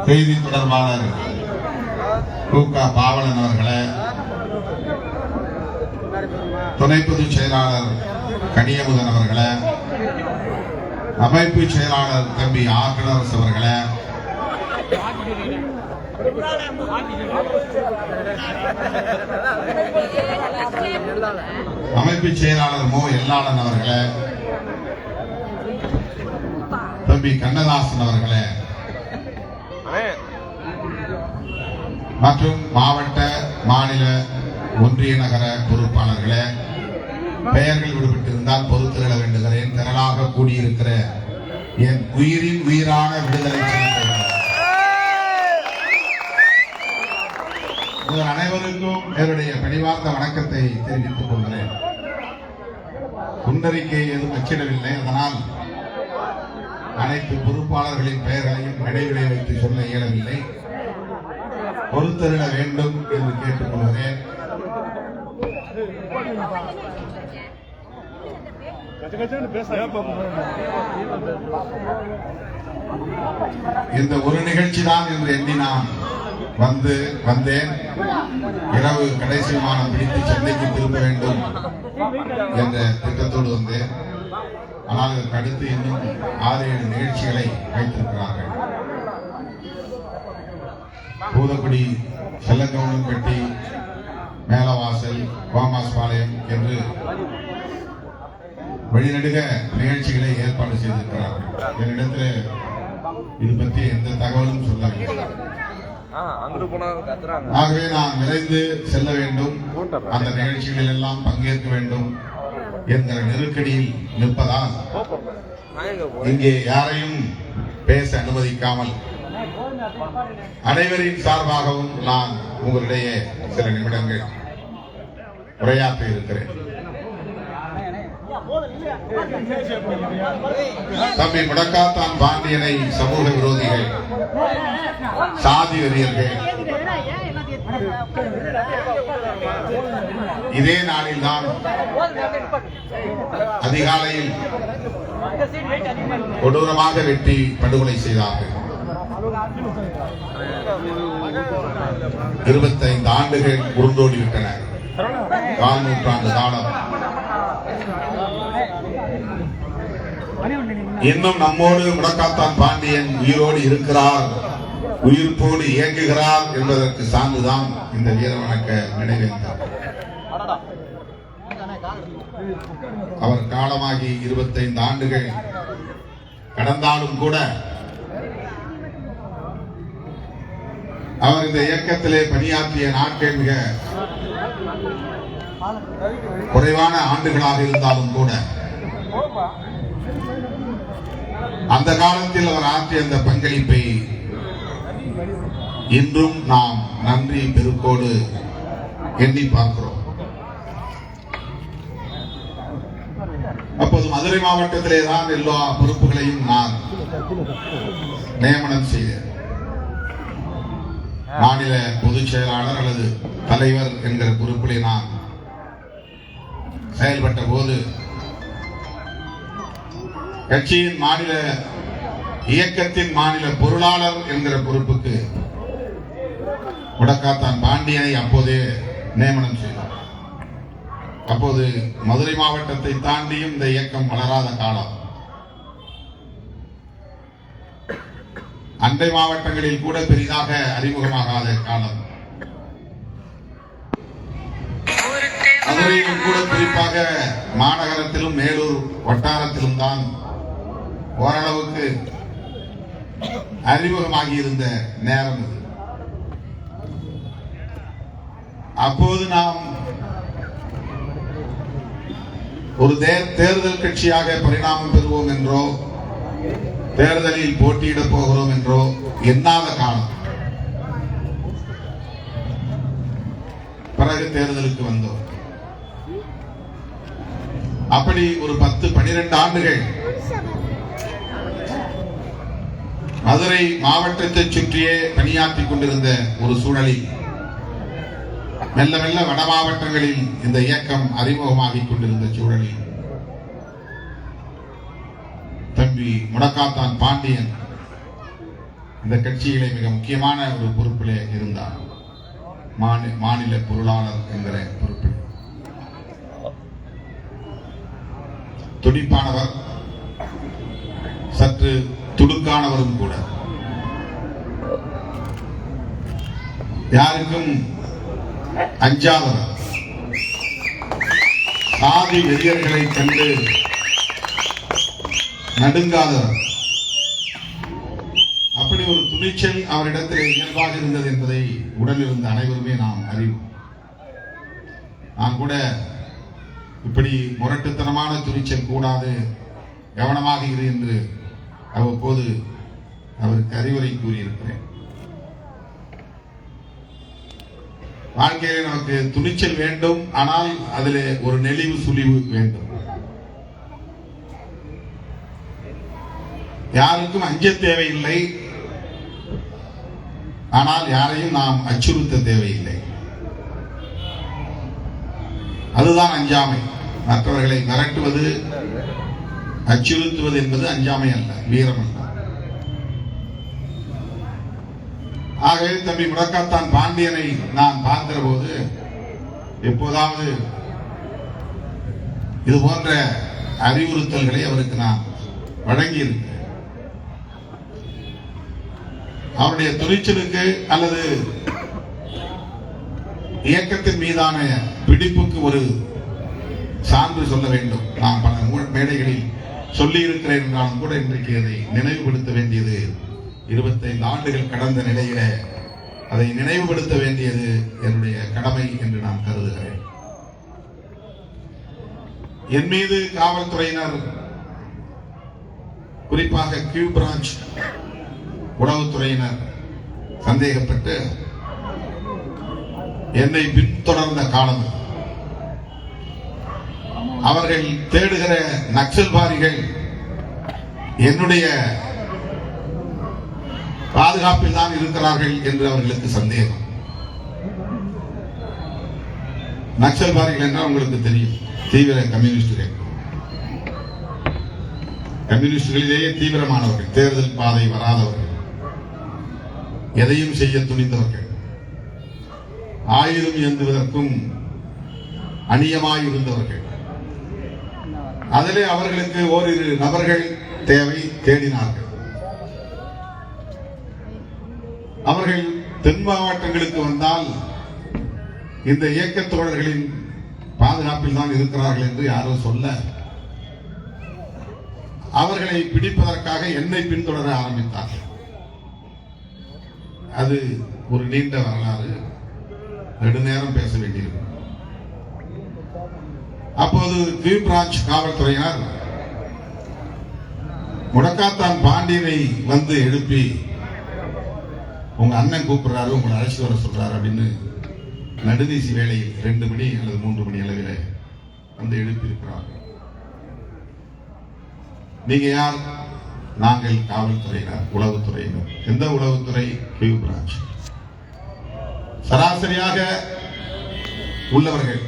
செய்தி தொடர்பாளர் க. பாவலன் அவர்களே, துணை பொதுச் செயலாளர் கனியமுதன் அவர்களே, அமைப்பு செயலாளர் தம்பி ஆர்கனரசு அவர்களே, அமைப்பு செயலாளர் மோ எல்லாளன் அவர்களே, தம்பி கண்ணதாசன் அவர்களே மற்றும் மாவட்ட மாநில ஒன்றிய நகர பொறுப்பாளர்களே, பெயர்கள் விடுபட்டிருந்தால் பொறுத்துள்ள வேண்டுகிறேன். திரளாக கூடியிருக்கிற என் உயிரின் உயிரான விடுதலை உங்கள் அனைவருக்கும் என்னுடைய பணிவார்ந்த வணக்கத்தை தெரிவித்துக் கொள்கிறேன். குண்டறிக்கை எதுவும் அச்சிடவில்லை. அதனால் அனைத்து பொறுப்பாளர்களின் பெயர்களையும் இடைவெளி வைத்து சொல்ல இயலவில்லை. பொறுத்தருள வேண்டும் என்று கேட்டுக் கொள்கிறேன். இந்த ஒரு நிகழ்ச்சி தான் என்று எண்ணி நான் வந்தேன். இரவு கடைசி விமானம் பிடித்து சென்னைக்கு திரும்ப வேண்டும் என்ற திட்டத்தோடு வந்தேன். ஆனால் இதற்கு அடுத்து இன்னும் 6-7 நிகழ்ச்சிகளை வைத்திருக்கிறார்கள். பூதக்குடி, செல்லக்கவுண்டன்பட்டி, மேலவாசல், கோமாஸ்பாளையம் என்று வழிநடுக நிகழ்ச்சிகளை ஏற்பாடு செய்திருக்கிறார்கள். என்னிடத்தில் இது பற்றி எந்த தகவலும் சொல்லவில்லை. ஆகவே நான் விரைந்து செல்ல வேண்டும், அந்த நிகழ்ச்சிகளில் எல்லாம் பங்கேற்க வேண்டும் என்கிற நெருக்கடியில் நிற்பதால் இங்கே யாரையும் பேச அனுமதிக்காமல் அனைவரின் சார்பாகவும் நான் உங்களிடையே சில நிமிடங்கள் உரையாற்ற இருக்கிறேன். தம்பி முடக்காத்தான் பாண்டியனை சமூக விரோதிகள், சாதி வெறியர்கள் இதே நாளில் தான் அதிகாலையில் கொடூரமாக வெட்டி படுகொலை செய்தார்கள். 25 ஆண்டுகள் உருண்டோடிவிட்டன. 4 நூற்றாண்டு காலம். இன்னும் நம்மோடு முடக்காத்தான் பாண்டியன் உயிரோடு இருக்கிறார், உயிர்ப்போடு இயங்குகிறார் என்பதற்கு சான்றுதான் இந்த வீரவணக்க நினைவேந்தல். அவர் காலமாகி 25 ஆண்டுகள் கடந்தாலும் கூட அவர் இந்த இயக்கத்திலே பணியாற்றிய நாட்கள் மிக குறைவான ஆண்டுகளாக இருந்தாலும் கூட அந்த காலத்தில் அவர் ஆற்றிய அந்த பங்களிப்பை இன்றும் நாம் நன்றி பெருக்கோடு எண்ணி பார்க்கிறோம். அப்போது மதுரை மாவட்டத்திலே தான் எல்லா பொறுப்புகளையும் நான் நியமனம் செய்தேன். மாநில பொதுச் செயலாளர் அல்லது தலைவர் என்கிற பொறுப்பிலே நான் செயல்பட்ட போது கட்சியின் மாநில இயக்கத்தின் மாநில பொருளாளர் என்கிற பொறுப்புக்கு முடக்காத்தான் பாண்டியனை அப்போதே நியமனம் செய்தார். அப்போது மதுரை மாவட்டத்தை தாண்டியும் இந்த இயக்கம் வளராத காலம். அண்டை மாவட்டங்களில் கூட பெரிதாக அறிமுகமாகாத காலம். மதுரையிலும் கூட குறிப்பாக மாநகரத்திலும் மேலூர் வட்டாரத்திலும் தான் ஓரளவுக்கு அறிமுகமாகி இருந்த நேரம் இது. அப்போது நாம் ஒரு தேர்தல் கட்சியாக பரிணாமம் பெறுவோம் என்றோ தேர்தலில் போட்டியிடப் போகிறோம் என்றோ எண்ணாத காலம். பிறகு தேர்தலுக்கு வந்தோம். அப்படி ஒரு 10-12 ஆண்டுகள் மதுரை மாவட்டத்தை சுற்றியே பணியாற்றிக் கொண்டிருந்த ஒரு சூழலில் மெல்ல மெல்ல வட மாவட்டங்களில் இந்த இயக்கம் அறிமுகமாகிக் கொண்டிருந்த சூழலில் தம்பி முடக்காத்தான் பாண்டியன் இந்த கட்சியிலே மிக முக்கியமான ஒரு பொறுப்பிலே இருந்தார். மாநில பொருளாளர் என்கிற பொறுப்பில் துடிப்பானவர், சற்று துடுக்கானவரும் கூட. யாருக்கும் அஞ்சாதவர், சாதி வெறியர்களை கண்டு நடுங்காதவர். அப்படி ஒரு துணிச்சல் அவரிடத்தில் இயல்பாக இருந்தது என்பதை உடனிருந்த அனைவருமே நாம் அறிவோம். நான் கூட இப்படி முரட்டுத்தனமான துணிச்சல் கூடாது, கவனமாக இரு என்று அவ்வப்போது அவருக்கு அறிவுரை கூறியிருக்கிறேன். வாழ்க்கையிலே நமக்கு துணிச்சல் வேண்டும், ஆனால் அதிலே ஒரு நெளிவு சுழிவு வேண்டும். யாருக்கும் அஞ்ச தேவையில்லை, ஆனால் யாரையும் நாம் அச்சுறுத்த தேவையில்லை. அதுதான் அஞ்சாமை. மற்றவர்களை மிரட்டுவது, அச்சுறுத்துவது என்பது அஞ்சாமை அல்ல, வீரம் அல்ல. ஆகவே தம்பி முடக்காத்தான் பாண்டியனை நான் பார்க்கிற போது எப்போதாவது இது போன்ற அறிவுறுத்தல்களை அவருக்கு நான் வழங்கியிருக்கிறேன். அவருடைய துணிச்சலுக்கு அல்லது இயக்கத்தின் மீதான பிடிப்புக்கு ஒரு சான்று சொல்ல வேண்டும். நான் பல மேடைகளில் சொல்லி இருக்கிறேன் என்றாலும் கூட இன்றைக்கு அதை நினைவுபடுத்த வேண்டியது 25 ஆண்டுகள் கடந்த நிலையில அதை நினைவுபடுத்த வேண்டியது என்னுடைய கடமை என்று நான் கருதுகிறேன். என் மீது காவல்துறையினர், குறிப்பாக கியூ பிரான்ச் உளவுத்துறையினர் சந்தேகப்பட்டு என்னை பின்தொடர்ந்த காலம், அவர்கள் தேடுகிற நக்சல்வாதிகள் என்னுடைய பாதுகாப்பில் தான் இருக்கிறார்கள் என்று அவர்களுக்கு சந்தேகம். நக்சல்வாதிகள் என்றால் உங்களுக்கு தெரியும், தீவிர கம்யூனிஸ்டுகள். கம்யூனிஸ்டுகளிலேயே தீவிரமானவர்கள், தேர்தல் பாதை வராதவர்கள், எதையும் செய்ய துணிந்தவர்கள், ஆயுதம் ஏந்துவதற்கும் அந்நியமாயிருந்தவர்கள். அதிலே அவர்களுக்கு ஓரிரு நபர்கள் தேவை, தேடினார்கள். அவர்கள் தென் மாவட்டங்களுக்கு வந்தால் இந்த இயக்க தோழர்களின் பாதுகாப்பில் தான் இருக்கிறார்கள் என்று யாரும் சொல்ல, அவர்களை பிடிப்பதற்காக என்னை பின்தொடர ஆரம்பித்தார்கள். அது ஒரு நீண்ட வரலாறு, நெடுநேரம் பேச வேண்டியிருக்கும். அப்போது கியூ பிரான்ச் காவல்துறையினர் முடக்காத்தான் பாண்டியனை வந்து எழுப்பி, உங்க அண்ணன் கூப்பிடுறாரு, உங்களை அழைச்சி வர சொல்றாரு அப்படின்னு நடுநீசி வேளையில் 2 மணி அல்லது 3 மணி அளவில் வந்து எழுப்பி இருக்கிறார்கள். நீங்க யார்? நாங்கள் காவல்துறையினர், உளவுத்துறையினர். எந்த உளவுத்துறை? Q branch. சராசரியாக உள்ளவர்கள்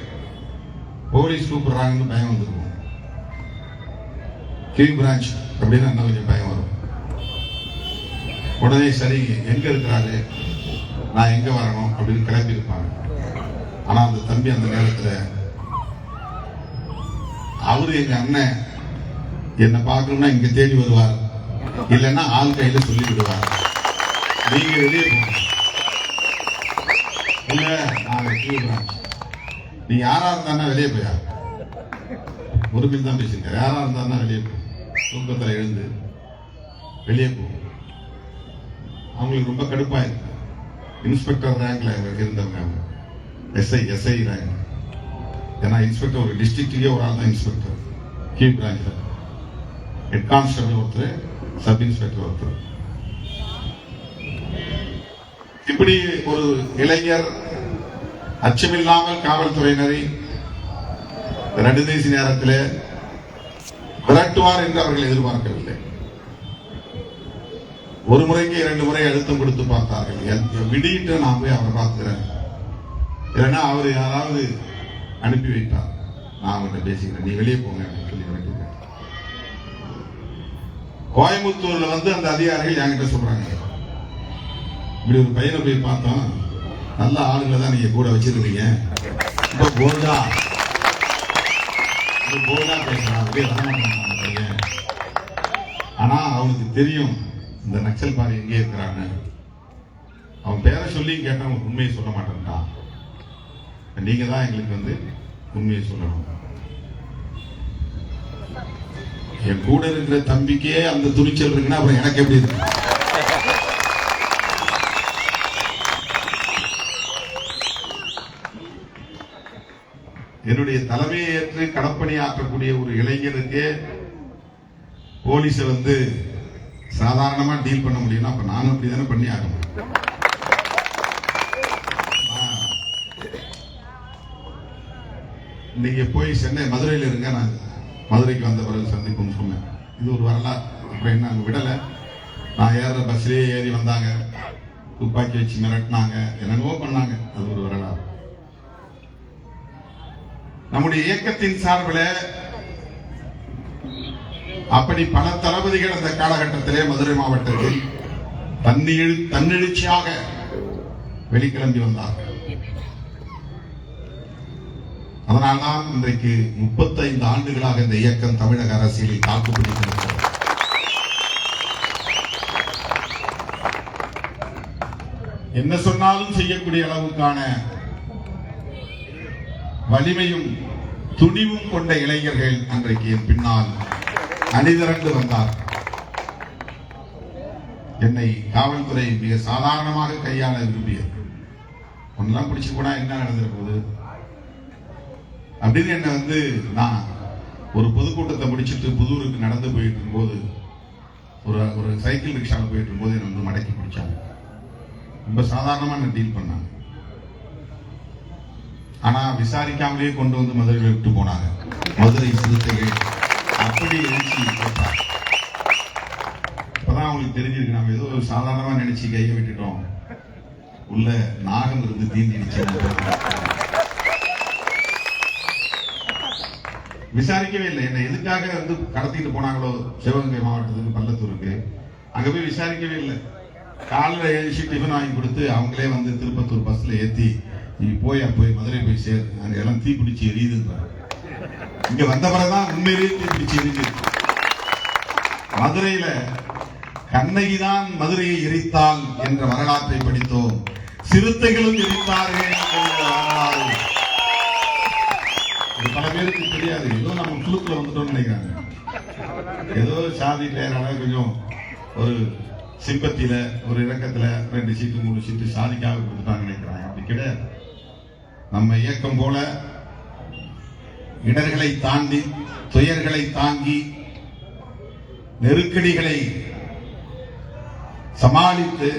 போலீஸ் கூப்பிடுறாங்கன்னு பயம் வந்துருக்கும். கியூ பிரான்ச் அப்படின்னு என்ன கொஞ்சம் பயம் வரும். உடனே சரி, எங்க இருக்கிறாரு, நான் எங்க வரணும் அப்படின்னு கிளம்பி இருப்பாங்க. ஆனா அந்த தம்பி அந்த நேரத்தில் அவரு எங்க அண்ணன் என்ன பார்க்கணும்னா இங்க தேடி வருவார், இல்லைன்னா ஆள் கையில சொல்லி விடுவார், நீங்க வெளியே போங்க. இல்ல நான் கியூ பிரான்ச், நீ யாரா இருந்தா வெளியே போயா, ஒரு பில் தான் பேசியிருக்க, யாரா இருந்தா வெளியே போ, தூக்கத்தில் எழுந்து வெளியே போ. அவங்களுக்கு ரொம்ப கடுப்பா இருக்கு. இன்ஸ்பெக்டர் ரேங்க்ல இருந்தவங்க, அவங்க எஸ்ஐ ரேங்க். ஏன்னா இன்ஸ்பெக்டர் ஒரு டிஸ்ட்ரிக்ட்லயே ஒரு ஆள் தான் இன்ஸ்பெக்டர். கியூ பிரான்ச்ல ஹெட் கான்ஸ்டபிள் ஒருத்தர், சப் இன்ஸ்பெக்டர் ஒருத்தர். இப்படி ஒரு இளைஞர் அச்சமில்லாமல் காவல்துறையினரை நடுநீசி நேரத்தில் விரட்டுவார் என்று அவர்கள் எதிர்பார்க்கவில்லை. ஒரு முறைக்கு 2 முறை அழுத்தம் கொடுத்து பார்த்தார்கள். விடிட்டு நான் போய் அவரை பார்த்துக்கிறேன், இல்லைன்னா அவர் யாராவது அனுப்பி வைத்தார், நான் அவர்கிட்ட பேசிக்கிறேன், நீ வெளியே போங்க அப்படின்னு சொல்லி விரட்டிருக்கேன். கோயம்புத்தூர்ல வந்து அந்த அதிகாரிகள் என்கிட்ட சொல்றாங்க, இப்படி ஒரு பையனை போய் பார்த்தோம், நல்ல ஆளுங்களை தான் நீங்க கூட வச்சிருக்கீங்க, ரொம்ப போல்டா பேசுறான் பையன். ஆனா அவனுக்கு தெரியும் இந்த நக்சல் பாரி எங்கே இருக்கிறான்னு. அவன் பேரை சொல்லி கேட்டவன் உண்மையை சொல்ல மாட்டேன்ட்டான். நீங்க தான் எங்களுக்கு உண்மையை சொல்லணும். என் கூட இருக்கிற தம்பிக்கே அந்த துணிச்சல் இருக்குன்னா அப்புறம் எனக்கு எப்படி இருக்கு? என்னுடைய தலைமையை ஏற்று களப்பணி ஆற்றக்கூடிய ஒரு இளைஞனுக்கு போலீஸ சாதாரணமா டீல் பண்ண முடியும். அப்ப நானும் அப்படிதானே பண்ணி ஆகணும். நீங்க போய் சென்னை மதுரையில் இருங்க, நான் மதுரைக்கு வந்த பிறகு சந்திப்புன்னு சொன்னேன். இது ஒரு வரலாறு. அப்புறம் என்ன, அங்க விடல. நான் ஏற பஸ்லயே ஏறி வந்தாங்க, துப்பாக்கி வச்சு மிரட்டினாங்க, என்னென்னவோ பண்ணாங்க. அது ஒரு வரலாறு. நம்முடைய இயக்கத்தின் சார்பில் அப்படி பல தளபதிகள் அந்த காலகட்டத்திலே மதுரை மாவட்டத்தில் தன்னெழுச்சியாக வெளிக்கிளம்பி வந்தார்கள். அதனால்தான் இன்றைக்கு 35 ஆண்டுகளாக இந்த இயக்கம் தமிழக அரசியலில் தாக்குப்பிடிக்கிறது. என்ன சொன்னாலும் செய்யக்கூடிய அளவுக்கான வலிமையும் துணிவும் கொண்ட இளைஞர்கள் அன்றைக்கு என் பின்னால் அணிதிரண்டு வந்தார். என்னை காவல்துறை மிக சாதாரணமாக கையாள விரும்பியது. ஒன்னெல்லாம் பிடிச்சு போனா என்ன நடந்துட போகுது அப்படின்னு என்ன நான் ஒரு பொதுக்கூட்டத்தை முடிச்சுட்டு புதூருக்கு நடந்து போயிட்டு இருக்கும்போது ஒரு சைக்கிள் ரிக்ஷாவில் போயிட்டு இருக்கும்போது என்னை மடக்கி பிடிச்சாங்க. ரொம்ப சாதாரணமா என்ன டீல் பண்ணாங்க. ஆனா விசாரிக்காமலேயே கொண்டு மதுரையில் விட்டு போனாங்க. மதுரை சிறுத்தைகள் அப்படி எழுச்சி போட்டார். இப்பதான் அவங்களுக்கு தெரிஞ்சிருக்கு, நம்ம ஏதோ சாதாரணமா நினைச்சு கையை விட்டுட்டோம், உள்ள நாகம் இருந்து தீண்டிடுச்சு. விசாரிக்கவே இல்லை. என்ன எதுக்காக கடத்திட்டு போனாங்களோ சிவகங்கை மாவட்டத்துக்கு பள்ளத்தூருக்கு, அங்க போய் விசாரிக்கவே இல்லை. காலையில் எழுச்சி டிஃபன் வாங்கி கொடுத்து அவங்களே திருப்பத்தூர் பஸ்ல ஏத்தி நீ போய் மதுரை போய் சேர், அங்க எல்லாம் தீப்பிடிச்சு எரியுதுன்றாங்க. இங்க வந்த பிறகுதான் உண்மையிலேயே தீப்பிடிச்சு எரிஞ்சு. மதுரையில கண்ணகிதான் மதுரையை எரித்தாள் என்ற வரலாற்றை படித்தோம். சிறுத்தைகளும் எரித்தார்கள் என்ற வரலாறு பல பேருக்கு தெரியாது. ஏதோ நம்ம குழுக்குள்ள வந்துட்டோம்னு நினைக்கிறாங்க. ஏதோ சாதி பேரால கொஞ்சம் ஒரு சிம்பத்தில ஒரு இறக்கத்துல 2 சீட்டு 3 சீட்டு சாதிக்காக கொடுத்துட்டாங்க நினைக்கிறாங்க. அப்படி கிடையாது. நம்ம இயக்கம் போல இடர்களை தாண்டி, துயர்களை தாங்கி, நெருக்கடிகளை சமாளித்து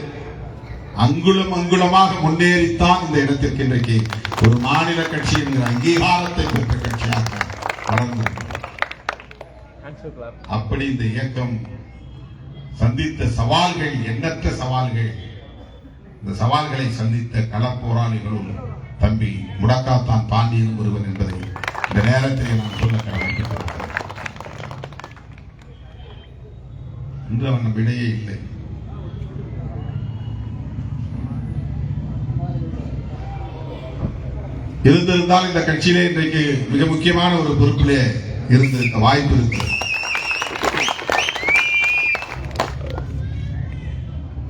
அங்குலம் அங்குலமாக முன்னேறித்தான் இந்த இடத்திற்கு இன்றைக்கு ஒரு மாநில கட்சி என்கிற அங்கீகாரத்தை பெற்ற கட்சியாக வளர்ந்து. அப்படி இந்த இயக்கம் சந்தித்த சவால்கள், எண்ணற்ற சவால்கள். இந்த சவால்களை சந்தித்த களப்போராளிகளும் தம்பி முடக்காத்தான் பாண்டியன் ஒருவன் என்பதை இந்த நேரத்தில் நான் சொல்ல கடமைப்பட்டிருக்கிறேன். இன்று அவன் விடையே இல்லை. இருந்திருந்தால் இந்த கட்சியிலே இன்றைக்கு மிக முக்கியமான ஒரு பொறுப்பிலே இருந்திருக்க வாய்ப்பு இருக்கு.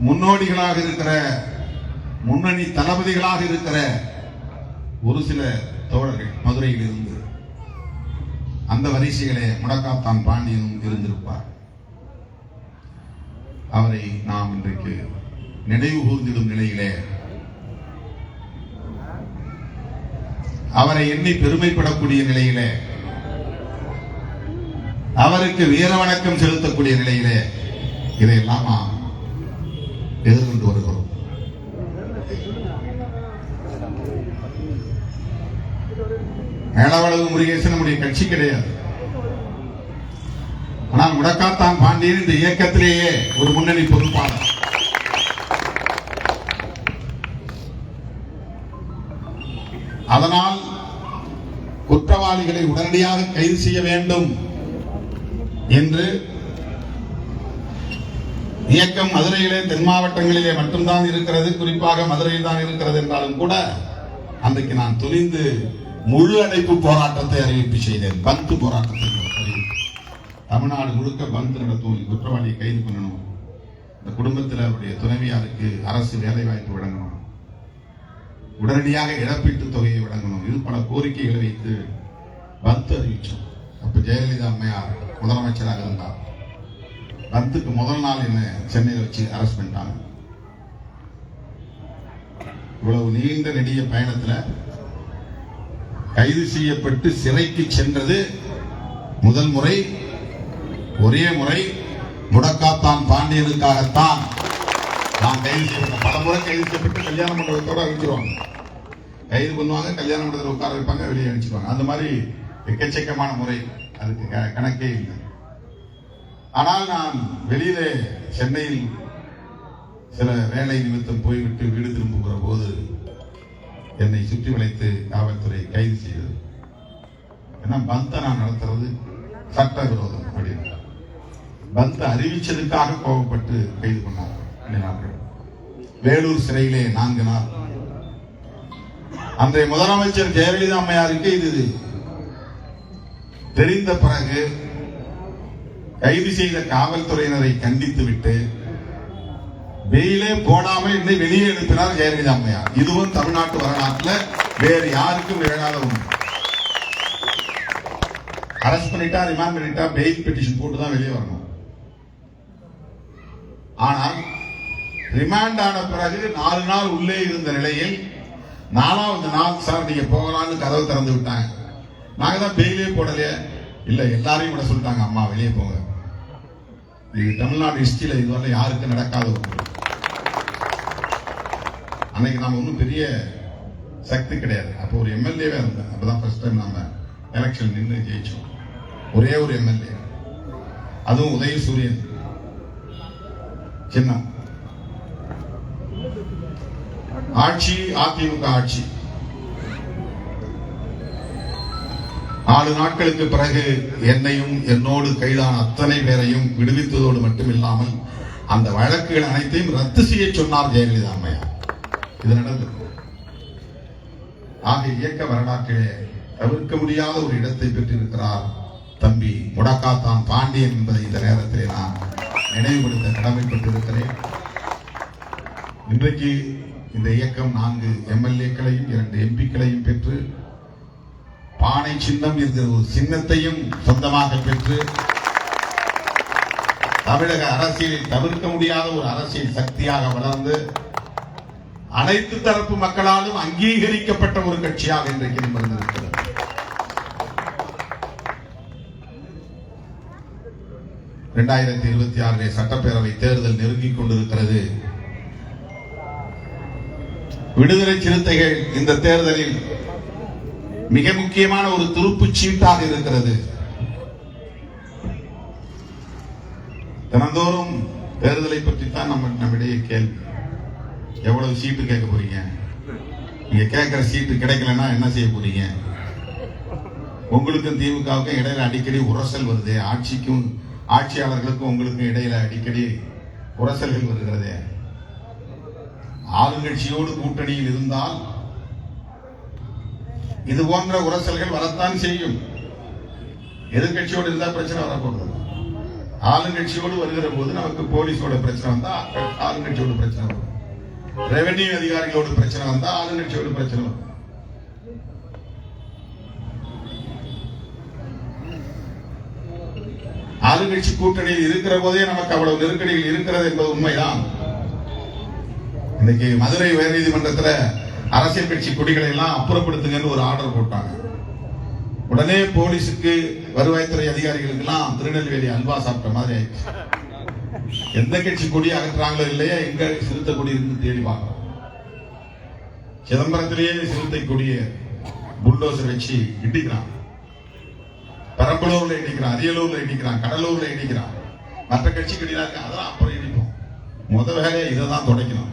முன்னோடிகளாக இருக்கிற, முன்னணி தளபதிகளாக இருக்கிற ஒரு சில தோழர்கள் மதுரையில் இருந்து அந்த வரிசைகளே முடக்காத்தான் பாண்டியனும் இருந்திருப்பார். அவரை நாம் இன்றைக்கு நினைவு கூர்ந்திடும் நிலையிலே அவரை எண்ணி பெருமைப்படக்கூடிய நிலையிலே அவருக்கு வீர வணக்கம் செலுத்தக்கூடிய நிலையிலே இதையெல்லாம் நாம் எதிர்கொண்டு வருகிறோம். மேலவளவு முருகேசன் நம்முடைய கட்சி கிடையாது. ஆனால் முடக்காத்தான் பாண்டியன் இந்த இயக்கத்திலேயே ஒரு முன்னணி பொறுப்பாளர். அதனால் குற்றவாளிகளை உடனடியாக கைது செய்ய வேண்டும் என்று இயக்கம் மதுரையிலே தென் மாவட்டங்களிலே மட்டும்தான் இருக்கிறது, குறிப்பாக மதுரையில் தான் இருக்கிறது என்றாலும் கூட அன்றைக்கு நான் துணிந்து முழு அடைப்பு போராட்டத்தை அறிவிப்பு செய்தேன். பந்த் போராட்டத்தை தமிழ்நாடு முழுக்க பந்த் நடத்தும், குற்றவாளியை கைது பண்ணணும், இந்த குடும்பத்தில் அவருடைய துணைவியாருக்கு அரசு வேலை வாய்ப்பு வழங்கணும், உடனடியாக இழப்பீட்டு தொகையை வழங்கணும், இது பல கோரிக்கைகளை வைத்து பந்த் அறிவிச்சோம். அப்ப ஜெயலலிதா அம்மையார் முதலமைச்சராக இருந்தார். பந்துக்கு முதல் நாள் என்ன சென்னையில் வச்சு அரெஸ்ட் பண்ணிட்டாங்க. இவ்வளவு நீண்ட நெடிய பயணத்தில் கைது செய்யப்பட்டு சிறைக்கு சென்றது முதல் முறை, ஒரே முறை முடக்காத்தான் பாண்டியனுக்காகத்தான் நான் கைது செய்யப்பட்ட. பல முறை கைது செய்யப்பட்டு கல்யாண மண்டபத்தோட அனுப்பிச்சிருவாங்க. கைது பண்ணுவாங்க, கல்யாண மண்டபத்தில் உட்கார வைப்பாங்க, வெளியே அனுப்பிச்சிருவாங்க. அந்த மாதிரி எக்கச்சக்கமான முறை, அதுக்கு கணக்கே இல்லை. ஆனால் நான் வெளியிலே சென்னையில் சில வேலை நிமித்தம் போய்விட்டு வீடு திரும்புகிற போது என்னை சுற்றி வளைத்து காவல்துறை கைது செய்தது. ஏன்னா பந்தை நான் நடத்துறது சட்ட விரோதம் அப்படின்னு பந்த் அறிவிச்சதுக்காக கோபப்பட்டு கைது பண்ணார். வேலூர் சிறையிலே 4 நாள். அன்றைய முதலமைச்சர் ஜெயலலிதா அம்மையாருக்கு இது தெரிந்த பிறகு கைது செய்த காவல்துறையினரை கண்டித்து விட்டு வெயிலே போடாமல் இன்னை வெளியே அனுப்பினார் ஜெயலலிதா அம்மையார். இதுவும் தமிழ்நாட்டு வரலாற்றில் வேறு யாருக்கும் நிகழாத ஒன்று. அரெஸ்ட் பண்ணிட்டா, ரிமாண்ட் பண்ணிட்டா, பெயில் பெட்டிஷன் போட்டு தான் வெளியே வரணும். ஆனால் ரிமாண்ட் ஆன பிறகு 4 நாள் உள்ளே இருந்த நிலையில் 4வது நாள் சார் நீங்க போகலான்னு கதவு திறந்து விட்டாங்க. நாங்க தான் பெயிலே போடலையே. இல்ல, எல்லாரையும் விட சொல்லிட்டாங்க, அம்மா வெளியே போங்க. இது தமிழ்நாடு ஹிஸ்டரியில இதுவரை யாருக்கும் நடக்காத ஒன்று. அன்னைக்கு நாம ஒன்றும் பெரிய சக்தி கிடையாது. அப்போ ஒரு எம்எல்ஏவே இருந்தேன். அப்பதான் ஃபர்ஸ்ட் டைம் நாம எலெக்ஷன் நின்று ஜெயிச்சோம். ஒரே ஒரு எம்எல்ஏ, அதுவும் உதயசூரியன் சின்னம். ஆட்சி அதிமுக ஆட்சி. 4 நாட்களுக்கு பிறகு என்னையும் என்னோடு கைதான அத்தனை பேரையும் விடுவித்ததோடு மட்டுமில்லாமல் அந்த வழக்குகள் அனைத்தையும் ரத்து செய்ய சொன்னார் ஜெயலலிதா அம்மையார். இது நடந்தது. ஆக இயக்க வரலாற்றிலே தவிர்க்க முடியாத ஒரு இடத்தை பெற்றிருக்கிறார் தம்பி முடக்காத்தான் பாண்டியன் என்பதை இந்த நேரத்திலே நான் நினைவுபடுத்த கடமைப்பட்டிருக்கிறேன். இன்றைக்கு இந்த இயக்கம் 4 எம்எல்ஏக்களையும் 2 எம்பிக்களையும் பெற்று பானை சின்னம் என்கிற ஒரு சின்னத்தையும் சொந்தமாக பெற்று தமிழக அரசியலில் தவிர்க்க முடியாத ஒரு அரசியல் சக்தியாக வளர்ந்து அனைத்து தரப்பு மக்களாலும் அங்கீகரிக்கப்பட்ட ஒரு கட்சியாக இன்றைக்கு நிமிர்ந்திருக்கிறது. இரண்டாயிரத்தி 26 சட்டப்பேரவை தேர்தல் நெருங்கிக் கொண்டிருக்கிறது. விடுதலை சிறுத்தைகள் இந்த தேர்தலில் மிக முக்கியமான ஒரு துருப்புச் சீட்டாக இருக்கிறது. தினந்தோறும் தேர்தலை பற்றி தான் நம்மிடையே கேள்வி. எவ்வளவு சீட்டு கேட்க போறீங்க? நீங்க கேட்கிற சீட்டு கிடைக்கலன்னா என்ன செய்ய போறீங்க? உங்களுக்கும் திமுகவுக்கும் இடையில அடிக்கடி உரசல் வருது. ஆட்சிக்கும் ஆட்சியாளர்களுக்கும் உங்களுக்கும் இடையில அடிக்கடி உரசல்கள் வருகிறது. ஆளுங்கட்சியோடு கூட்டணியில் இருந்தால் இது போன்ற உரசல்கள் வரத்தான் செய்யும். எதிர்கட்சியோடு இருந்தா பிரச்சனை வரப்போகுது. ஆளுங்கட்சியோடு வருகிற போது நமக்கு போலீஸோட பிரச்சனை வந்தா ஆளுங்கட்சியோட பிரச்சனை வரும். ரெவென்யூ அதிகாரிகளோடு பிரச்சனை வந்தா ஆளுங்கட்சியோட பிரச்சனை வரும். ஆளுங்கட்சி கூட்டணியில் இருக்கிற போதே நமக்கு அவ்வளவு நெருக்கடிகள் இருக்கிறது என்பது உண்மைதான். இன்னைக்கு மதுரை உயர்நீதிமன்றத்தில் அரசியல் கட்சி கொடிகளை எல்லாம் அப்புறப்படுத்துங்கன்னு ஒரு ஆர்டர் போட்டாங்க. உடனே போலீஸுக்கு வருவாய்த்துறை அதிகாரிகளுக்கு எல்லாம் திருநெல்வேலி அல்வா சாப்பிட்ட மாதிரி ஆயிடுச்சு. எந்த கட்சி கொடி அகற்றாங்களோ இல்லையா, எங்க சிறுத்தை கொடி இருந்து தேடி பார்க்கலாம். சிதம்பரத்திலேயே சிறுத்தை கொடியை புல்டோசர் வச்சு இடிக்கிறான். பெரம்பலூர்ல இடிக்கிறான், அரியலூர்ல இடிக்கிறான், கடலூர்ல இடிக்கிறான். மற்ற கட்சி கொடியா இருக்கு, அதெல்லாம் அப்புறம் இடிப்போம். முத வேலையை இதை தான் தொடக்கணும்.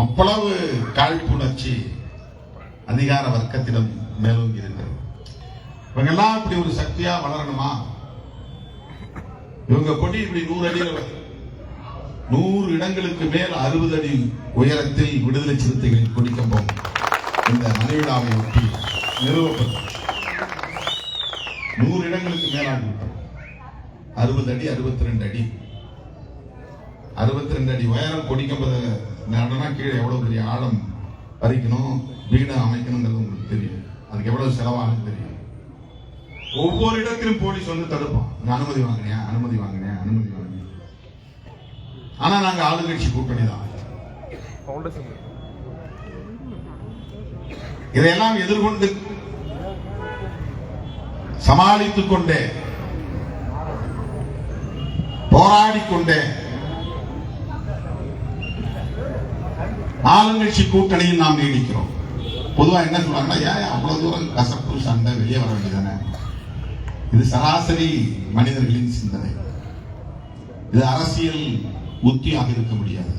அவ்வளவு காழ்ப்புணர்ச்சி அதிகார வர்க்கத்திடம் மேலோங்கி இருக்கிறது. இவங்க எல்லாம் இப்படி ஒரு சக்தியா வளரணுமா? இவங்க கொடி இப்படி 100 அடியில் 100 இடங்களுக்கு மேல் 60 அடி உயரத்தில் விடுதலை சிறுத்தைகளின் கொடிக்கம்பம் இந்த மணிவிழாவை ஒட்டி நிறுவப்பட்டது. 100 இடங்களுக்கு மேலாகி 60 அடி 62 அடி 62 அடி உயரம் கொடிக்கம்பத நடனா கீழே எவ்வளவு பெரிய ஆழம் பறிக்கணும், வீடு அமைக்கணுங்கிறது உங்களுக்கு தெரியும். அதுக்கு எவ்வளவு செலவாகும் தெரியும். ஒவ்வொரு இடத்திலும் போலீஸ் வந்து தடுப்போம். அனுமதி வாங்கினியா, அனுமதி வாங்கினியா, அனுமதி வாங்கினியா. ஆனா நாங்க ஆளுங்கட்சி கூட்டணி தான். இதையெல்லாம் எதிர்கொண்டு சமாளித்துக் கொண்டே போராடிக்கொண்டே ஆளுங்கட்சி கூட்டணியில் நாம் நீடிக்கிறோம். பொதுவா என்ன சொல்றாங்கன்னா, ஏன் அவ்வளவு தூரம் கசப்பு சண்டை, வெளியே வர வேண்டியதானே. இது சராசரி மனிதர்களின் சிந்தனை. இது அரசியல் உத்தியாக இருக்க முடியாது.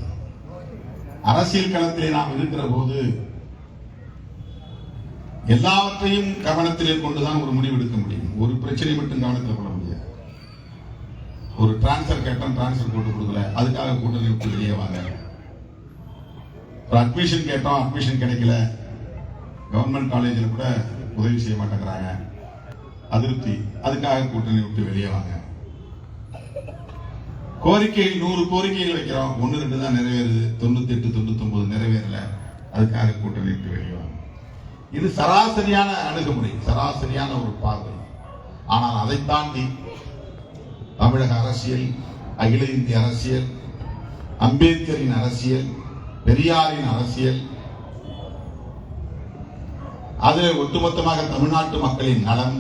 அரசியல் களத்திலே நாம் இருக்கிற போது எல்லாவற்றையும் கவனத்திலே கொண்டுதான் ஒரு முடிவு எடுக்க முடியும். ஒரு பிரச்சனை மட்டும் கவனத்தில் கொள்ள முடியாது. ஒரு டிரான்ஸ்பர் கேட்டோம், டிரான்ஸ்பர் போட்டு கொடுக்கல, அதுக்காக கூட்டணி விட்டு வெளியே வாங்க. ஒரு அட்மிஷன் கேட்டோம், அட்மிஷன் கிடைக்கல, கவர்மெண்ட் காலேஜில் கூட உதவி செய்ய மாட்டேங்கிறாங்க, அதிருப்தி, அதுக்காக கூட்டணி விட்டு வெளியே வாங்க. கோரிக்கைகள் 100 கோரிக்கைகள் வைக்கிறோம், 1-2 தான் நிறைவேறுது, 98 99 நிறைவேறல, அதுக்காக கூட்டணி விட்டு வெளியே வாங்க. இது சராசரியான அணுகுமுறை, சராசரியான ஒரு பார்வை. ஆனால் அதை தாண்டி தமிழக அரசியல், அகில இந்திய அரசியல், அம்பேத்கரின் அரசியல், பெரியாரின் அரசியல், அதில் ஒட்டுமொத்தமாக தமிழ்நாட்டு மக்களின் நலன்,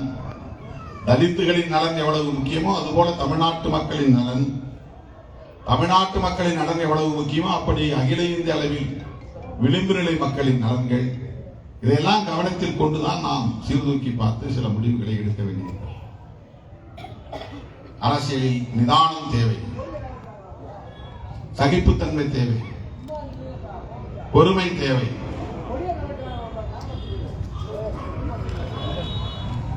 தலித்துகளின் நலன் எவ்வளவு முக்கியமோ அதுபோல தமிழ்நாட்டு மக்களின் நலன், தமிழ்நாட்டு மக்களின் நலன் எவ்வளவு முக்கியமோ அப்படி அகில இந்திய அளவில் விளிம்பு நிலை மக்களின் நலன்கள், இதையெல்லாம் கவனத்தில் கொண்டுதான் நாம் சீர்தூக்கி பார்த்து சில முடிவுகளை எடுக்க வேண்டியிருக்கிறது. அரசியலில் நிதானம் தேவை, சகிப்புத்தன்மை தேவை, பொறுமை தேவை.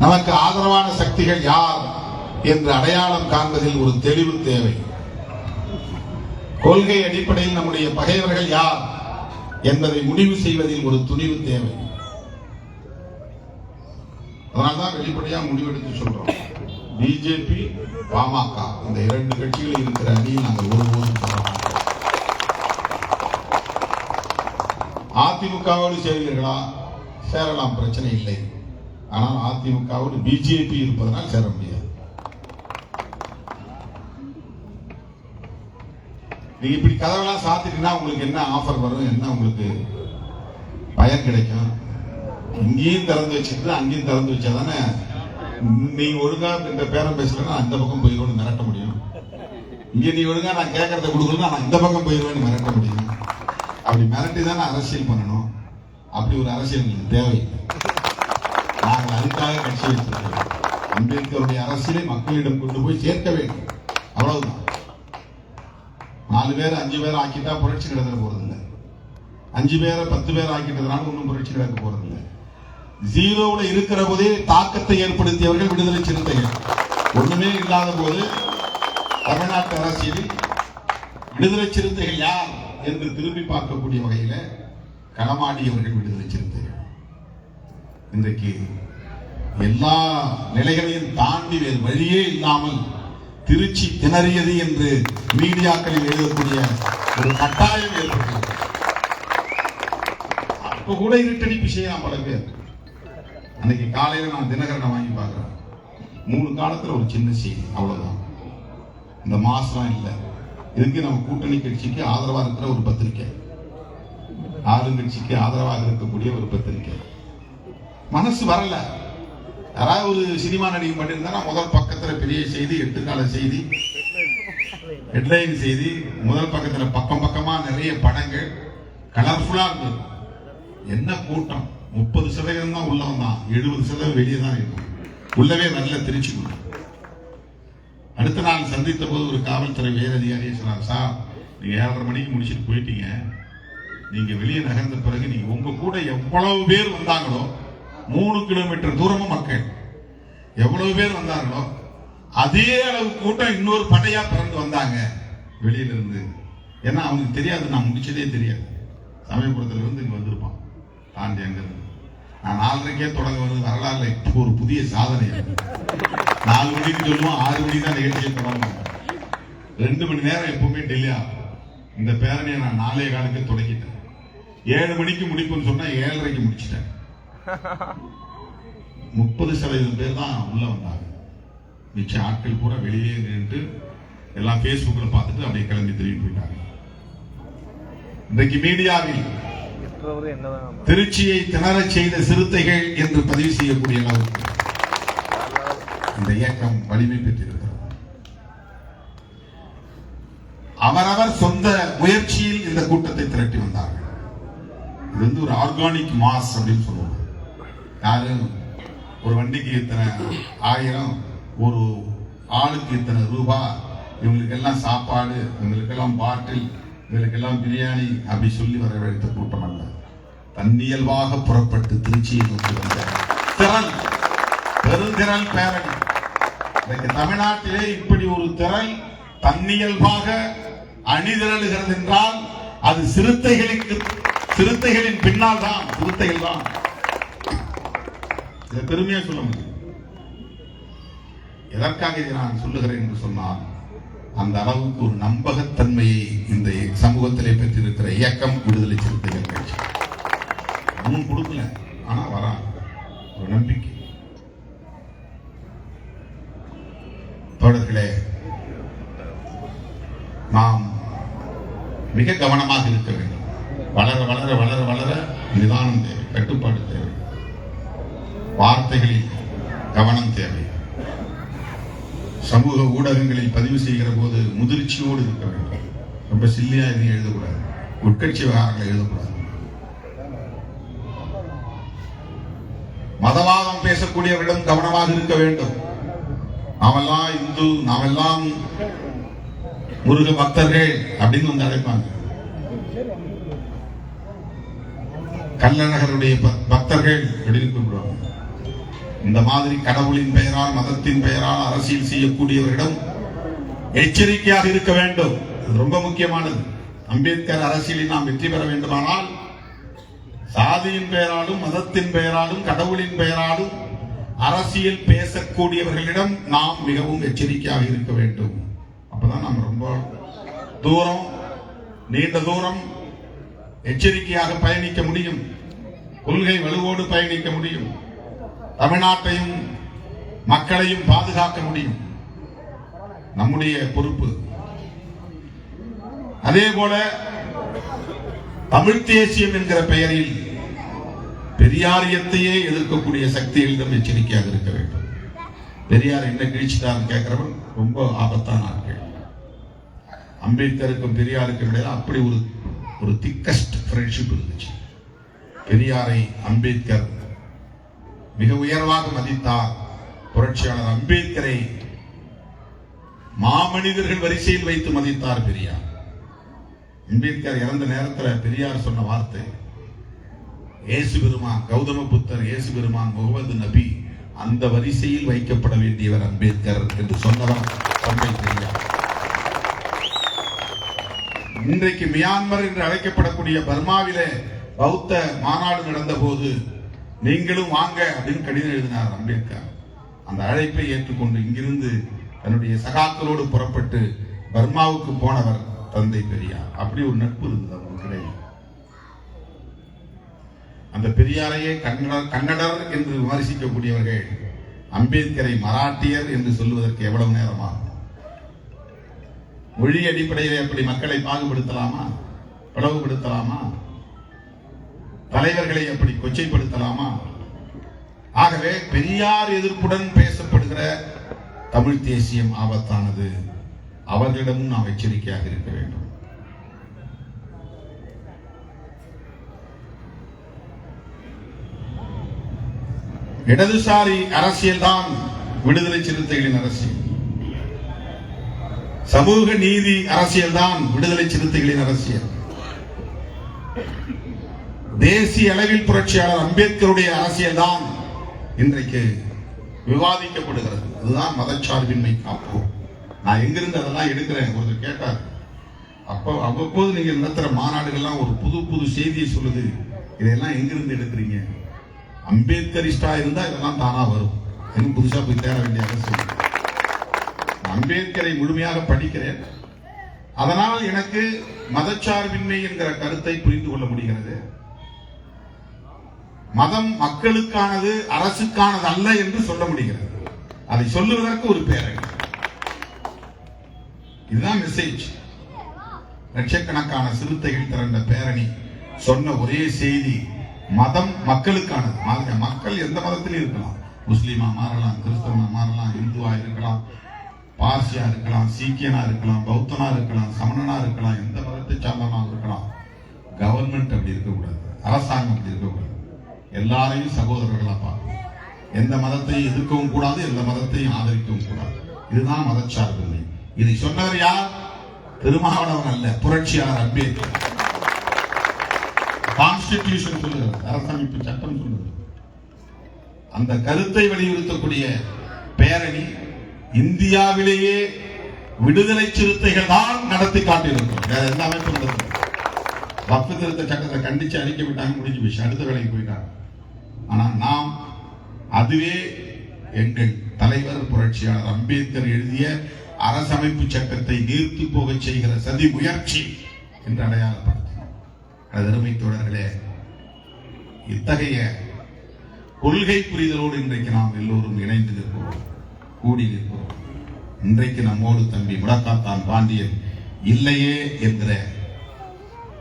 நமக்கு ஆதரவான சக்திகள் யார் என்று அடையாளம் காண்பதில் ஒரு தெளிவு தேவை. கொள்கை அடிப்படையில் நம்முடைய பகைவர்கள் யார் என்பதை முடிவு செய்வதில் ஒரு துணிவு தேவை. அதனால்தான் வெளிப்படையா முடிவெடுத்து சொல்றோம். பிஜேபி, பாமக இந்த 2 கட்சிகள் இருக்கிற அணியில் நாங்கள் ஒருபோதும் சொல்ல மாட்டோம். அதிமுகவோடு சேர்வீர்களா? சேரலாம், பிரச்சனை இல்லை. ஆனால் அதிமுகவோடு பிஜேபி இருப்பதனால் சேர முடியாது. நீங்க இப்படி கதவெல்லாம் சாத்திட்டீங்கன்னா உங்களுக்கு என்ன ஆஃபர் வரும், என்ன உங்களுக்கு பயன் கிடைக்கும்? இங்கேயும் திறந்து வச்சுட்டு அங்கேயும் திறந்து வச்சாதானே நீங்க ஒழுங்கா இந்த பேரம் பேசலன்னா அந்த பக்கம் போயிடுவோம் மிரட்ட முடியும். இங்க நீ ஒழுங்கா நான் கேட்கறத கொடுக்கலன்னா நான் இந்த பக்கம் போயிடுவேன்னு மிரட்ட முடியும். அப்படி மிரட்டி தானே அரசியல் பண்ணணும். அப்படி ஒரு அரசியல் தேவை. நாங்கள் அதுக்காக கட்சி வைத்திருக்கிறோம். அம்பேத்கருடைய அரசியலை மக்களிடம் கொண்டு போய் சேர்க்க வேண்டும், அவ்வளவுதான். 4 பேர் 5 பேர் ஆக்கிட்டா புரட்சி நடத்த போறதில்லை. 5 பேரை 10 பேர் ஆக்கிட்டதுனால ஒன்றும் புரட்சி நடக்க போறதில்லை. 0ல இருக்கிற போதே தாக்கத்தை ஏற்படுத்தியவர்கள் விடுதலை சிறுத்தைகள். ஒண்ணுமே இல்லாத போது தமிழ்நாட்டு அரசியலில் விடுதலை சிறுத்தைகள் யார் என்று திரும்பி பார்க்கக்கூடிய வகையில களமாடியவர்கள் விடுதலை சிறுத்தைகள். இன்றைக்கு எல்லா நிலைகளையும் தாண்டி வேறு வழியே இல்லாமல் திருச்சி திணறியது என்று மீடியாக்களில் எழுதக்கூடிய ஒரு கட்டாயம் ஏற்பட்டது. அப்ப கூட இருட்டடிப்பு செய்யலாம் பல பேர். அன்னைக்கு காலையில நான் தினகரனை வாங்கி பார்க்கிறேன். 3 காலத்துல ஒரு சின்ன செய்தி, அவ்வளவுதான். இந்த மாசம் இல்லை. இதுக்கு நம்ம கூட்டணி கட்சிக்கு ஆதரவா இருக்கிற ஒரு பத்திரிகை, ஆளுங்கட்சிக்கு ஆதரவாக இருக்கக்கூடிய ஒரு பத்திரிகை. மனசு வரல. யாராவது ஒரு சினிமா நடிகை பண்ணியிருந்தா முதல் பக்கத்துல பெரிய செய்தி, 8 கால செய்தி, ஹெட்லைன் செய்தி, முதல் பக்கத்துல பக்கம் பக்கமா நிறைய படங்கள், கலர்ஃபுல்லா இருந்தது. என்ன கூட்டம்! 30% தான் உள்ள வந்தான், 70% வெளியே தான் இருக்கும். உள்ளவே வரல திருச்சிக்குள்ள. அடுத்த நாள் சந்தித்த போது ஒரு காவல்துறை உயர் அதிகாரியே சொன்னார், சார் நீங்க 7:30 மணிக்கு முடிச்சுட்டு போயிட்டீங்க, நீங்க வெளியே நகர்ந்த பிறகு நீங்க உங்க கூட எவ்வளவு பேர் வந்தாங்களோ, 3 கிலோமீட்டர் தூரமும் மக்கள் எவ்வளவு பேர் வந்தார்களோ அதே அளவு கூட்டம் இன்னொரு படையா பிறந்து வந்தாங்க வெளியில இருந்து. ஏன்னா அவனுக்கு தெரியாது, நான் முடிச்சதே தெரியாது. சமயபுரத்துல இருந்து இங்க வந்திருப்பான் தாண்டி அங்கிருந்து. நான் 4:30க்கே தொடங்க வருது வரலாறுல இப்போ ஒரு புதிய சாதனை. 4 மணிக்கு சொல்லுவோம், 6 மணிக்கு தான் நிகழ்ச்சியை தொடங்கணும். 2 மணி நேரம் எப்பவுமே டெல்லியா. இந்த பேரணியை நான் 4:15 தொடங்கிட்டேன். 7 மணிக்கு முடிப்புன்னு சொன்னா 7:30க்கு முடிச்சிட்டேன். 30% பேர் தான் உள்ள வந்தாங்க. மிச்ச ஆட்கள் பூரா வெளியே நின்று எல்லாம் பேஸ்புக்ல பார்த்துட்டு அப்படியே கிளம்பி திரும்பி போயிட்டாங்க. இன்றைக்கு மீடியாவில் திருச்சியை திணறச் செய்த சிறுத்தைகள் என்று பதிவு செய்யக்கூடிய அளவுக்கு இந்த இயக்கம் வலிமை பெற்றிருக்கிறது. அவரவர் சொந்த முயற்சியில் இந்த கூட்டத்தை திரட்டி வந்தார்கள். இது வந்து ஒரு ஆர்கானிக் மாஸ் அப்படின்னு சொல்லுவாங்க. யாரும் ஒரு வண்டிக்கு இத்தனை 1000, ஒரு ஆளுக்கு இத்தனை ரூபாய், இவங்களுக்கெல்லாம் சாப்பாடு, இவங்களுக்கெல்லாம் பாட்டில், இவங்களுக்கெல்லாம் பிரியாணி அப்படி சொல்லி வரவேற்ற கூட்டம் அல்ல. தன்னியல்பாக புறப்பட்டு திருச்சியை நோக்கி வந்த திரள், பெருந்திரள் பேரணி. இன்றைக்கு தமிழ்நாட்டிலே இப்படி ஒரு திரள் தன்னியல்பாக அணிதிரளுகிறது என்றால் அது சிறுத்தைகளின் பின்னால் தான், சிறுத்தைகள் தான். இதை பெருமையா சொல்ல முடியும். எதற்காக இதை நான் சொல்லுகிறேன் என்று சொன்னால், அந்த அளவுக்கு ஒரு நம்பகத்தன்மையை இந்த சமூகத்திலே பெற்றிருக்கிற இயக்கம் விடுதலை சிறுத்தைகள் கட்சி. ஒன்றும் கொடுக்கல, ஆனா வரா ஒரு நம்பிக்கை. தோழர்களே, நாம் மிக கவனமாக இருக்க வேண்டும். வளர வளர வளர வளர நிதானம் தேவை, கட்டுப்பாடு தேவை, வார்த்தைகளில் கவனம் தேவை. சமூக ஊடகங்களில் பதிவு செய்கிற போது முதிர்ச்சியோடு இருக்க வேண்டும். ரொம்ப சில்லியா எதையும் எழுதக்கூடாது, உட்கட்சி விவகாரங்களை எழுதக்கூடாது. மதவாதம் பேசக்கூடியவர்களிடம் கவனமாக இருக்க வேண்டும். நாமெல்லாம் இந்து, நாமெல்லாம் முருக பக்தர்கள் அப்படின்னு வந்து அழைப்பாங்க. கள்ளழகருடைய பக்தர்கள் அப்படின்னு கூப்பிடுவாங்க. இந்த மாதிரி கடவுளின் பெயரால், மதத்தின் பெயரால் அரசியல் செய்யக்கூடியவர்களிடம் எச்சரிக்கையாக இருக்க வேண்டும். அது ரொம்ப முக்கியமானது. அம்பேத்கர் அரசியலில் நாம் வெற்றி பெற வேண்டுமானால் சாதியின் பெயராலும், மதத்தின் பெயராலும், கடவுளின் பெயராலும் அரசியல் பேசக்கூடியவர்களிடம் நாம் மிகவும் எச்சரிக்கையாக இருக்க வேண்டும். அப்பதான் நாம் ரொம்ப தூரம், நீண்ட தூரம் எச்சரிக்கையாக பயணிக்க முடியும். கொள்கை வலுவோடு பயணிக்க முடியும். தமிழ்நாட்டையும் மக்களையும் பாதுகாக்க முடியும். நம்முடைய பொறுப்பு. அதே போல தமிழ் தேசியம் என்கிற பெயரில் பெரியாரியத்தையே எதிர்க்கக்கூடிய சக்திகளிடம் எச்சரிக்கையாக இருக்க வேண்டும். பெரியார் என்ன கிழிச்சிட்டார் கேட்கிறவன் ரொம்ப ஆபத்தான ஆட்கள். அம்பேத்கருக்கும் பெரியாருக்கும் இடையில அப்படி ஒரு திக்கஸ்ட் ஃப்ரெண்ட்ஷிப் இருந்துச்சு. பெரியாரை அம்பேத்கர் மிக உயர்வாக மதித்தார். புரட்சியாளர் அம்பேத்கரை மாமனிதர்கள் வரிசையில் வைத்து மதித்தார் பெரியார். அம்பேத்கர் இறந்த நேரத்தில் பெரியார் சொன்ன வார்த்தை, இயேசு பெருமான், கௌதம புத்தர், இயேசு பெருமான், முகமது நபி, அந்த வரிசையில் வைக்கப்பட வேண்டியவர் அம்பேத்கர் என்று சொன்னவர் தந்தை பெரியார். இன்றைக்கு மியான்மர் என்று அழைக்கப்படக்கூடிய பர்மாவிலே பௌத்த மாநாடு நடந்த போது நீங்களும் வாங்க அப்படின்னு கடிதம் எழுதினார் அம்பேத்கர். அந்த அழைப்பை ஏற்றுக்கொண்டு இங்கிருந்து தன்னுடைய சகாக்களோடு புறப்பட்டு பர்மாவுக்கு போனவர் தந்தை பெரியார். அப்படி ஒரு நட்பு இருந்தது அவர்களுக்கிடையே. அந்த பெரியாரையே கன்னடர் என்று விமர்சிக்கக்கூடியவர்கள் அம்பேத்கரை மராட்டியர் என்று சொல்வதற்கு எவ்வளவு நேரமாகும்? மொழி அடிப்படையில் எப்படி மக்களை பாகுபடுத்தலாமா, பிளவுபடுத்தலாமா, தலைவர்களை எப்படி கொச்சைப்படுத்தலாமா? ஆகவே பெரியார் எதிர்ப்புடன் பேசப்படுகிற தமிழ் தேசியம் ஆபத்தானது. அவர்களிடமும் நாம் எச்சரிக்கையாக இருக்க வேண்டும். இடதுசாரி அரசியல் தான் விடுதலை சிறுத்தைகளின் அரசியல். சமூக நீதி அரசியல் தான் விடுதலை சிறுத்தைகளின் அரசியல். தேசிய அளவில் புரட்சியாளர் அம்பேத்கருடைய அரசியல் தான் இன்றைக்கு விவாதிக்கப்படுகிறது. அதுதான் மதச்சார்பின்மை காப்போம். நான் எங்கிருந்து அதெல்லாம் எடுக்கிறேன்? ஒருத்தர் கேட்டார், அப்போ அவ்வப்போது நீங்க நடத்துற மாநாடுகள்லாம் ஒரு புது புது செய்தியை சொல்லுது. இதெல்லாம் எங்கிருந்து எடுக்கிறீங்க? அம்பேத்கரிஸ்டா இருந்தா இதெல்லாம் தானா வரும். எனக்கு புதுசா போய் தேட வேண்டிய அவசியம். அம்பேத்கரை முழுமையாக படிக்கிறேன். அதனால் எனக்கு மதச்சார்பின்மை என்கிற கருத்தை புரிந்து கொள்ள முடிகிறது. மதம் மக்களுக்கானது, அரசுக்கானது அல்ல என்று சொல்ல முடிகிறது. அதை சொல்லுவதற்கு ஒரு பேரணி. இதுதான் மெசேஜ். லட்சக்கணக்கான சிறுத்தைகள் திரண்ட பேரணி சொன்ன ஒரே செய்தி, மதம் மக்களுக்கானது. மக்கள் எந்த மதத்திலும் இருக்கலாம். முஸ்லீமா மாறலாம், கிறிஸ்தவனா மாறலாம், இந்துவா இருக்கலாம், பார்சியா இருக்கலாம், சீக்கியனா இருக்கலாம், பௌத்தனா இருக்கலாம், சமணனா இருக்கலாம், எந்த மதத்தை சார்ந்தவனா இருக்கலாம். கவர்மெண்ட் அப்படி இருக்கக்கூடாது, அரசாங்கம் அப்படி இருக்கக்கூடாது. எல்லாரையும் சகோதரர்களா பார்க்கணும். எந்த மதத்தையும் எதிர்க்கவும் கூடாது, எந்த மதத்தையும் ஆதரிக்கவும் கூடாது. இதுதான் மதச்சார்பின்மை. இதை சொன்னவர் யார்? திருமாவளவன் அல்ல, புரட்சியாளர் அம்பேத்கர். கான்ஸ்டிடியூஷன் சொல்லுகிறது, அரசமைப்பு சட்டம் சொல்லுகிறது. அந்த கருத்தை வலியுறுத்தக்கூடிய பேரணி இந்தியாவிலேயே விடுதலை சிறுத்தைகள் தான் நடத்தி காட்டியிருக்கிறோம். வேற எந்த அமைப்பும் நடத்தல. வக்ஃப் திருத்த சட்டத்தை கண்டிச்சு அறிக்கை விட்டாங்க, முடிஞ்சு போச்சு, அடுத்த வேலைக்கு போயிட்டாங்க. ஆனால் நாம் அதுவே எங்கள் தலைவர் புரட்சியாளர் அம்பேத்கர் எழுதிய அரசமைப்பு சட்டத்தை நீர்த்து போக செய்கிற சதி முயற்சி என்று அடையாளப்படுத்தினோம். அருமை தோழர்களே, இத்தகைய கொள்கை புரிதலோடு இன்றைக்கு நாம் எல்லோரும் இணைந்து நிற்போம், கூடி நிற்போம். இன்றைக்கு நம்மோடு தம்பி முடக்காத்தான் பாண்டியன் இல்லையே என்கிற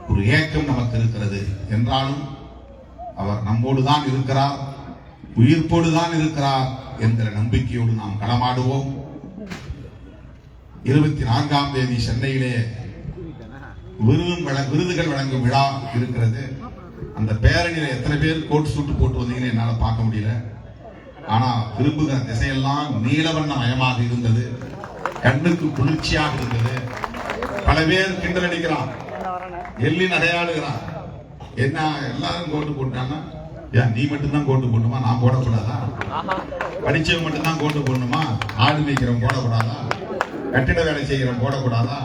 ஒரு ஏக்கம் நமக்கு இருக்கிறது. என்றாலும் அவர் நம்மோடு தான் இருக்கிறார், உயிர்ப்போடு தான் இருக்கிறார் என்கிற நம்பிக்கையோடு நாம் களமாடுவோம். 24ஆம் தேதி சென்னையிலே விருதுகள் வழங்கும் விழா இருக்கிறது. அந்த பேரணியில எத்தனை பேர் கோட் சூட்டு போட்டு வந்தீங்கன்னு என்னால பார்க்க முடியல. ஆனா திரும்புகிற திசையெல்லாம் நீலவண்ண மயமாக இருந்தது, கண்ணுக்கு குளிர்ச்சியாக இருந்தது. பல பேர் கிண்டல் அடிக்கிறான், எள்ளி நடையாடுகிறான். என்ன எல்லாரும் கோட்டு போட்டாங்கன்னா, நீ மட்டும்தான் கோட்டு போடணுமா, நான் போடக்கூடாதா? படிச்சவங்க மட்டும்தான் கோட்டு போடணுமா, ஆடு மேய்க்கிறவன் போடக்கூடாதா? கட்டிட வேலை செய்கிறவன் போடக்கூடாதா?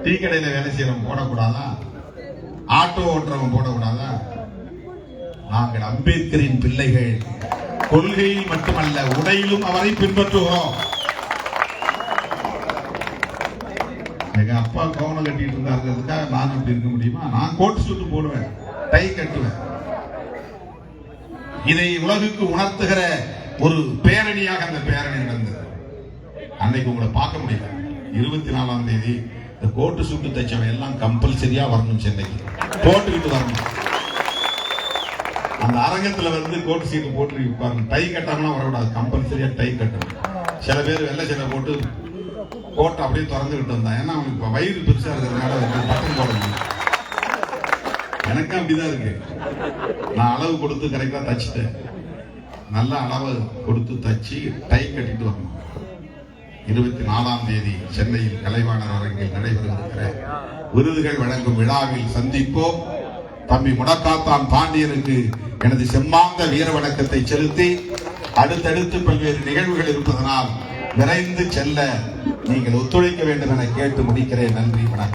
டீ கடையில வேலை செய்யறவன் போடக்கூடாதா? ஆட்டோ ஓட்டுறவன் போடக்கூடாதா? நாங்கள் அம்பேத்கரின் பிள்ளைகள். கொள்கையில் மட்டுமல்ல, உடையிலும் அவரை பின்பற்றுகிறோம். எங்க அப்பா கவனம் கட்டிட்டு இருந்தாருக்காக நான் அப்படி இருக்க முடியுமா? நான் கோட் சூட்டு போடுவேன், டை கட்டுவேன். இதை உலகுக்கு உணர்த்துகிற ஒரு பேரணியாக அந்த பேரணி நடந்தது. அன்னைக்கு உங்களை பார்க்க முடியல. 24ஆம் தேதி இந்த கோட்டு சூட்டு தைச்சவன் எல்லாம் கம்பல்சரியா வரணும், சென்னைக்கு போட்டுக்கிட்டு வரணும். அந்த அரங்கத்துல வந்து கோட்டு சீட்டு போட்டு உட்காரணும். டை கட்டாமலாம் வரக்கூடாது, கம்பல்சரியா டை கட்டணும். சில பேர் வெள்ளை சட்டை போட்டு கோட்டை அப்படியே திறந்துகிட்டு வந்தான். ஏன்னா அவனுக்கு வயிறு பெருசா இருக்கிறதுனால பட்டன் போட முடியும். எனக்கும் அப்படிதான் இருக்கு. நான் அளவு கொடுத்து கரெக்டா தச்சுட்டேன். நல்ல அளவு கொடுத்து தச்சு டை கட்டிட்டு வரணும். 24ஆம் தேதி சென்னையில் கலைவாணர் அரங்கில் நடைபெறவிருக்கிற விருதுகள் வழங்கும் விழாவில் சந்திப்போம். தம்பி முடக்காத்தான் பாண்டியனுக்கு எனது செம்மாந்த வீர வணக்கத்தை செலுத்தி, அடுத்தடுத்து பல்வேறு நிகழ்வுகள் இருப்பதனால் விரைந்து செல்ல நீங்கள் ஒத்துழைக்க வேண்டும் என கேட்டு முடிக்கிறேன். நன்றி, வணக்கம்.